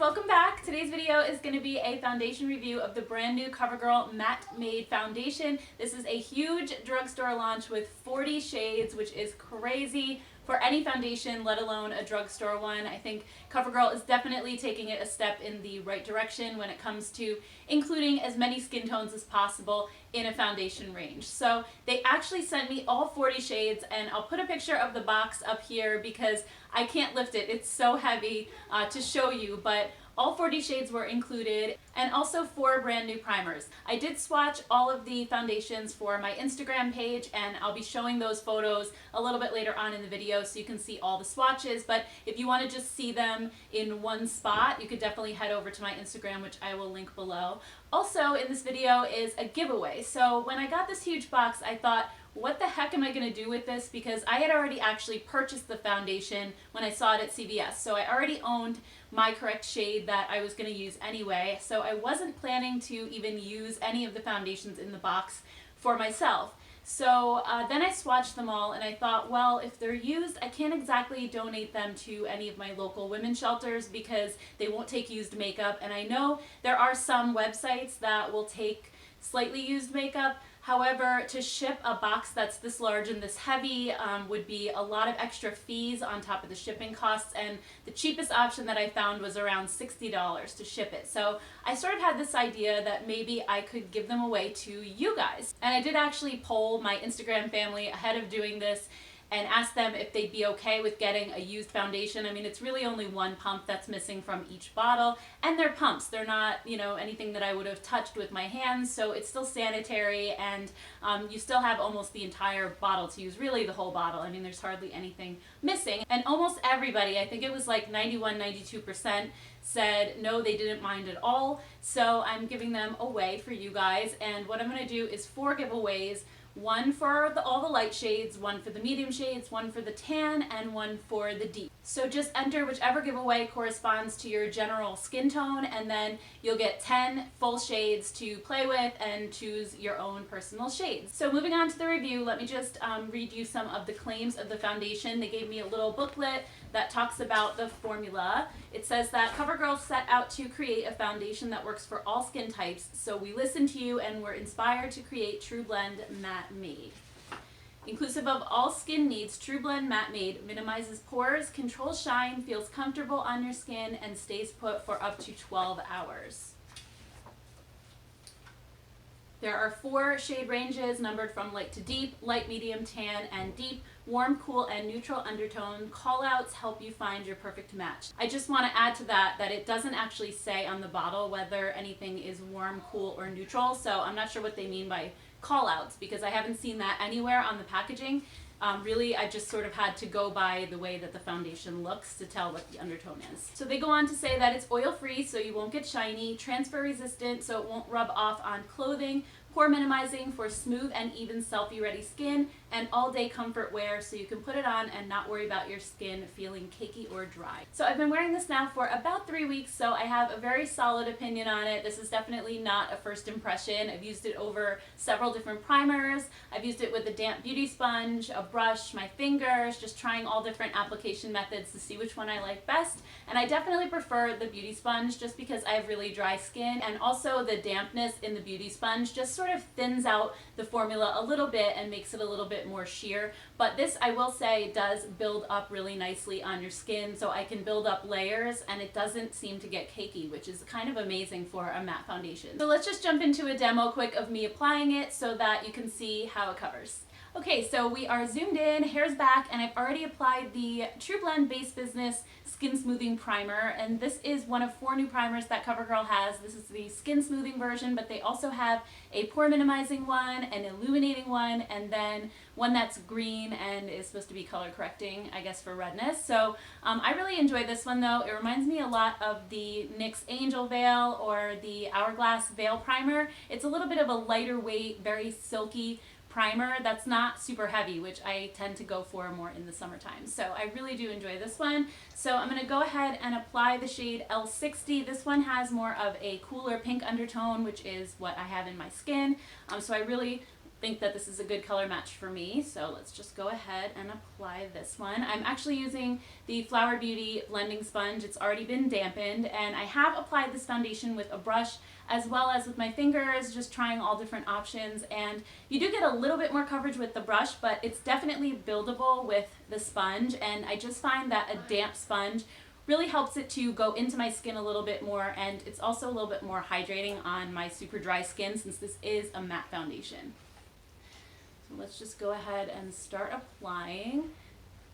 welcome back. Today's video is going to be a foundation review of the brand new Covergirl Matte Made Foundation. This is a huge drugstore launch with 40 shades, which is crazy for any foundation, let alone a drugstore one. I think Covergirl is definitely taking it a step in the right direction when it comes to including as many skin tones as possible in a foundation range. So they actually sent me all 40 shades, and I'll put a picture of the box up here because I can't lift it. It's so heavy to show you, but all 40 shades were included, and also 4 brand new primers. I did swatch all of the foundations for my Instagram page, and I'll be showing those photos a little bit later on in the video so you can see all the swatches, but if you want to just see them in one spot, you could definitely head over to my Instagram, which I will link below. Also in this video is a giveaway. So when I got this huge box, I thought, what the heck am I going to do with this? Because I had already actually purchased the foundation when I saw it at CVS. So I already owned my correct shade that I was going to use anyway. So I wasn't planning to even use any of the foundations in the box for myself. So then I swatched them all, and I thought, well, if they're used, I can't exactly donate them to any of my local women's shelters because they won't take used makeup. And I know there are some websites that will take slightly used makeup. However, to ship a box that's this large and this heavy would be a lot of extra fees on top of the shipping costs, and the cheapest option that I found was around $60 to ship it. So I sort of had this idea that maybe I could give them away to you guys. And I did actually poll my Instagram family ahead of doing this and ask them if they'd be okay with getting a used foundation. I mean, it's really only one pump that's missing from each bottle, and they're pumps. They're not, you know, anything that I would have touched with my hands, so it's still sanitary, and you still have almost the entire bottle to use, really the whole bottle. I mean, there's hardly anything missing, and almost everybody, I think it was like 91-92%, said no, they didn't mind at all. So I'm giving them away for you guys, and what I'm going to do is 4 giveaways. One for all the light shades, one for the medium shades, one for the tan, and one for the deep. So just enter whichever giveaway corresponds to your general skin tone, and then you'll get 10 full shades to play with and choose your own personal shades. So moving on to the review, let me just read you some of the claims of the foundation. They gave me a little booklet that talks about the formula. It says that Covergirl set out to create a foundation that works for all skin types, so we listened to you and were inspired to create True Blend Matte Made. Inclusive of all skin needs, True Blend Matte Made minimizes pores, controls shine, feels comfortable on your skin, and stays put for up to 12 hours. There are 4 shade ranges numbered from light to deep, light, medium, tan, and deep. Warm, cool, and neutral undertone callouts help you find your perfect match. I just want to add to that it doesn't actually say on the bottle whether anything is warm, cool, or neutral, so I'm not sure what they mean by callouts because I haven't seen that anywhere on the packaging. Really, I just sort of had to go by the way that the foundation looks to tell what the undertone is. So they go on to say that it's oil-free, so you won't get shiny, transfer-resistant, so it won't rub off on clothing, pore minimizing for smooth and even selfie-ready skin, and all-day comfort wear, so you can put it on and not worry about your skin feeling cakey or dry. So I've been wearing this now for about 3 weeks, so I have a very solid opinion on it. This is definitely not a first impression. I've used it over several different primers. I've used it with a damp beauty sponge, a brush, my fingers, just trying all different application methods to see which one I like best. And I definitely prefer the beauty sponge just because I have really dry skin, and also the dampness in the beauty sponge just sort of thins out the formula a little bit and makes it a little bit more sheer. But this, I will say, does build up really nicely on your skin, so I can build up layers and it doesn't seem to get cakey, which is kind of amazing for a matte foundation. So let's just jump into a demo quick of me applying it so that you can see how it covers. Okay, so we are zoomed in, hair's back, and I've already applied the True Blend Base Business Skin Smoothing Primer, and this is one of 4 new primers that Covergirl has. This is the skin smoothing version, but they also have a pore minimizing one, an illuminating one, and then one that's green and is supposed to be color correcting, I guess, for redness. So I really enjoy this one though. It reminds me a lot of the NYX Angel Veil or the Hourglass Veil Primer. It's a little bit of a lighter weight, very silky primer that's not super heavy, which I tend to go for more in the summertime. So I really do enjoy this one. So I'm going to go ahead and apply the shade L60. This one has more of a cooler pink undertone, which is what I have in my skin. So I really think that this is a good color match for me. So let's just go ahead and apply this one. I'm actually using the Flower Beauty blending sponge. It's already been dampened, and I have applied this foundation with a brush as well as with my fingers, just trying all different options. And you do get a little bit more coverage with the brush, but it's definitely buildable with the sponge. And I just find that a damp sponge really helps it to go into my skin a little bit more, and it's also a little bit more hydrating on my super dry skin since this is a matte foundation. So let's just go ahead and start applying.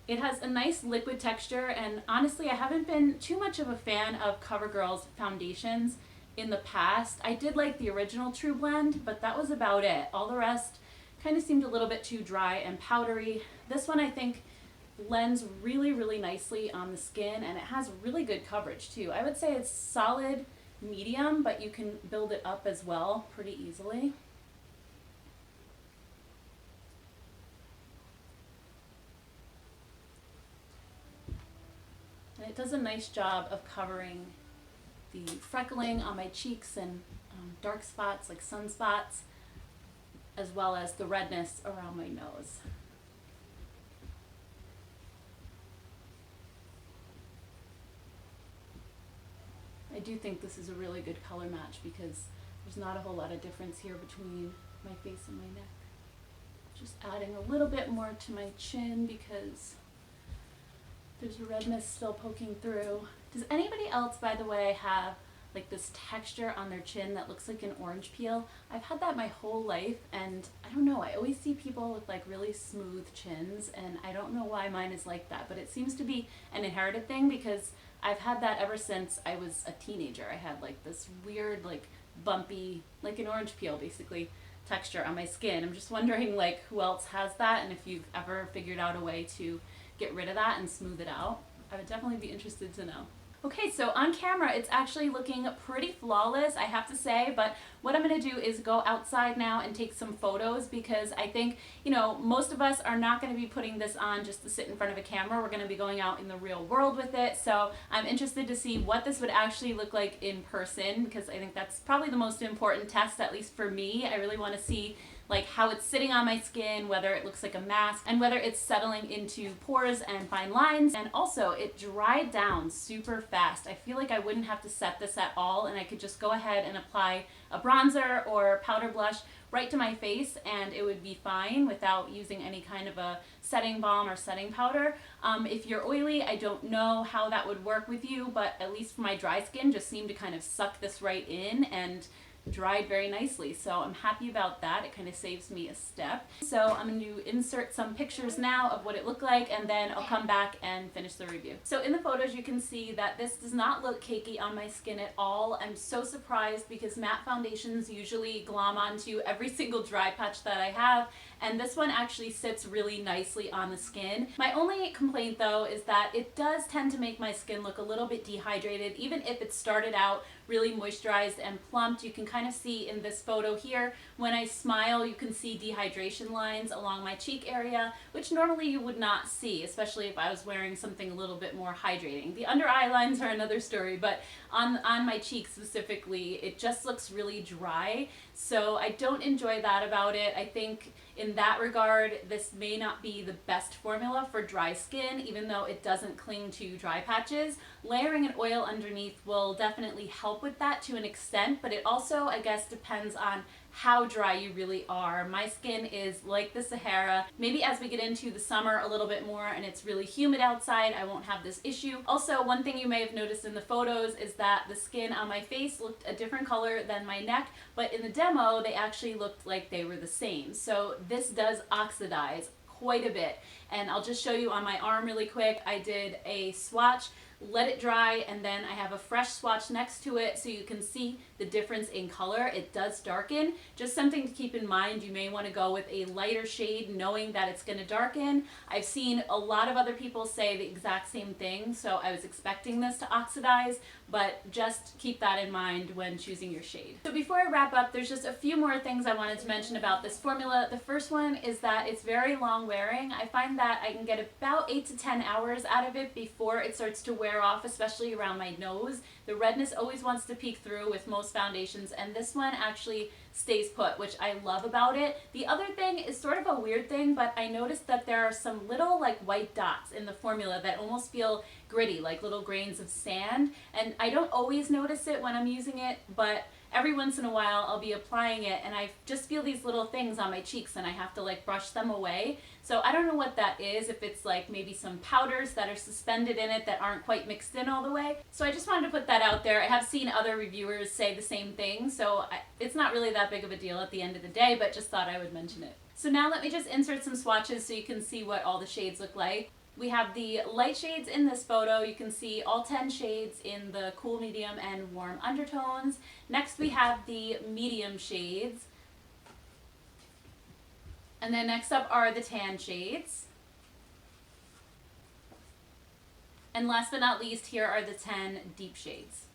It has a nice liquid texture, and honestly I haven't been too much of a fan of Covergirl's foundations in the past. I did like the original True Blend, but that was about it. All the rest kind of seemed a little bit too dry and powdery. This one I think blends really, really nicely on the skin, and it has really good coverage too. I would say it's solid medium, but you can build it up as well pretty easily. And it does a nice job of covering the freckling on my cheeks and dark spots like sunspots, as well as the redness around my nose. I do think this is a really good color match because there's not a whole lot of difference here between my face and my neck. Just adding a little bit more to my chin because there's redness still poking through. Does anybody else, by the way, have like this texture on their chin that looks like an orange peel? I've had that my whole life, and I don't know, I always see people with like really smooth chins, and I don't know why mine is like that, but it seems to be an inherited thing because I've had that ever since I was a teenager. I had like this weird, like bumpy, like an orange peel basically, texture on my skin. I'm just wondering like who else has that, and if you've ever figured out a way to get rid of that and smooth it out. I would definitely be interested to know. Okay, so on camera it's actually looking pretty flawless, I have to say, but what I'm going to do is go outside now and take some photos because I think, you know, most of us are not going to be putting this on just to sit in front of a camera. We're going to be going out in the real world with it, so I'm interested to see what this would actually look like in person because I think that's probably the most important test, at least for me. I really want to see like how it's sitting on my skin, whether it looks like a mask, and whether it's settling into pores and fine lines. And also, it dried down super fast. I feel like I wouldn't have to set this at all, and I could just go ahead and apply a bronzer or powder blush right to my face, and it would be fine without using any kind of a setting balm or setting powder. If you're oily, I don't know how that would work with you, but at least for my dry skin, just seemed to kind of suck this right in and dried very nicely, so I'm happy about that. It kind of saves me a step. So I'm going to insert some pictures now of what it looked like, and then I'll come back and finish the review. So in the photos you can see that this does not look cakey on my skin at all. I'm so surprised because matte foundations usually glom onto every single dry patch that I have, and this one actually sits really nicely on the skin. My only complaint though is that it does tend to make my skin look a little bit dehydrated. Even if it started out really moisturized and plumped, you can kind of see in this photo here, when I smile you can see dehydration lines along my cheek area, which normally you would not see, especially if I was wearing something a little bit more hydrating. The under eye lines are another story, but on my cheek specifically, it just looks really dry, so I don't enjoy that about it. I think in that regard, this may not be the best formula for dry skin, even though it doesn't cling to dry patches. Layering an oil underneath will definitely help with that to an extent, but it also, I guess, depends on how dry you really are. My skin is like the Sahara. Maybe as we get into the summer a little bit more and it's really humid outside, I won't have this issue. Also, one thing you may have noticed in the photos is that the skin on my face looked a different color than my neck, but in the demo they actually looked like they were the same. So this does oxidize quite a bit, and I'll just show you on my arm really quick. I did a swatch, let it dry, and then I have a fresh swatch next to it so you can see the difference in color. It does darken. Just something to keep in mind, you may want to go with a lighter shade knowing that it's going to darken. I've seen a lot of other people say the exact same thing, so I was expecting this to oxidize, but just keep that in mind when choosing your shade. So before I wrap up, there's just a few more things I wanted to mention about this formula. The first one is that it's very long wearing. I find that I can get about 8 to 10 hours out of it before it starts to wear off, especially around my nose. The redness always wants to peek through with most foundations, and this one actually stays put, which I love about it. The other thing is sort of a weird thing, but I noticed that there are some little like white dots in the formula that almost feel gritty, like little grains of sand, and I don't always notice it when I'm using it, but every once in a while I'll be applying it and I just feel these little things on my cheeks and I have to like brush them away. So I don't know what that is, if it's like maybe some powders that are suspended in it that aren't quite mixed in all the way. So I just wanted to put that out there. I have seen other reviewers say the same thing, so it's not really that big of a deal at the end of the day, but just thought I would mention it. So now let me just insert some swatches so you can see what all the shades look like. We have the light shades in this photo. You can see all 10 shades in the cool, medium, and warm undertones. Next we have the medium shades. And then next up are the tan shades. And last but not least, here are the 10 deep shades.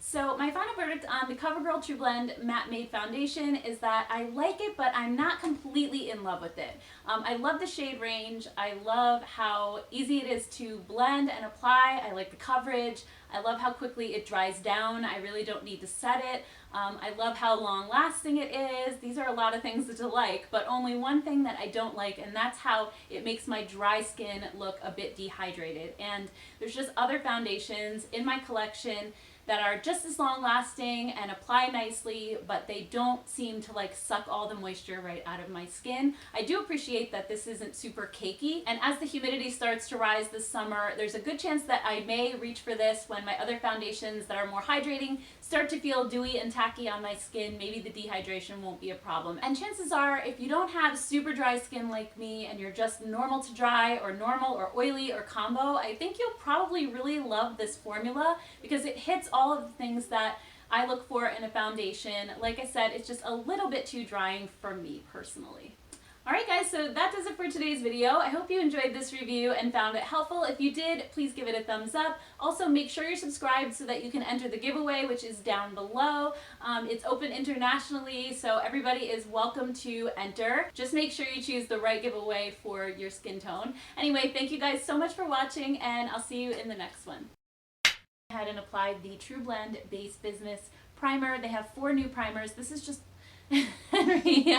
So my final verdict on the Covergirl True Blend Matte Made Foundation is that I like it, but I'm not completely in love with it. I love the shade range. I love how easy it is to blend and apply. I like the coverage. I love how quickly it dries down. I really don't need to set it. I love how long lasting it is. These are a lot of things to like, but only one thing that I don't like, and that's how it makes my dry skin look a bit dehydrated. And there's just other foundations in my collection that are just as long lasting and apply nicely, but they don't seem to like suck all the moisture right out of my skin. I do appreciate that this isn't super cakey, and as the humidity starts to rise this summer, there's a good chance that I may reach for this when my other foundations that are more hydrating start to feel dewy and tacky on my skin. Maybe the dehydration won't be a problem. And chances are, if you don't have super dry skin like me and you're just normal to dry or normal or oily or combo, I think you'll probably really love this formula because it hits all of the things that I look for in a foundation. Like I said, it's just a little bit too drying for me personally. Alright guys, so that does it for today's video. I hope you enjoyed this review and found it helpful. If you did, please give it a thumbs up. Also, make sure you're subscribed so that you can enter the giveaway, which is down below. It's open internationally, so everybody is welcome to enter. Just make sure you choose the right giveaway for your skin tone. Anyway, thank you guys so much for watching, and I'll see you in the next one. I had and applied the True Blend Base Business Primer. They have 4 new primers. This is just Henry. Henry,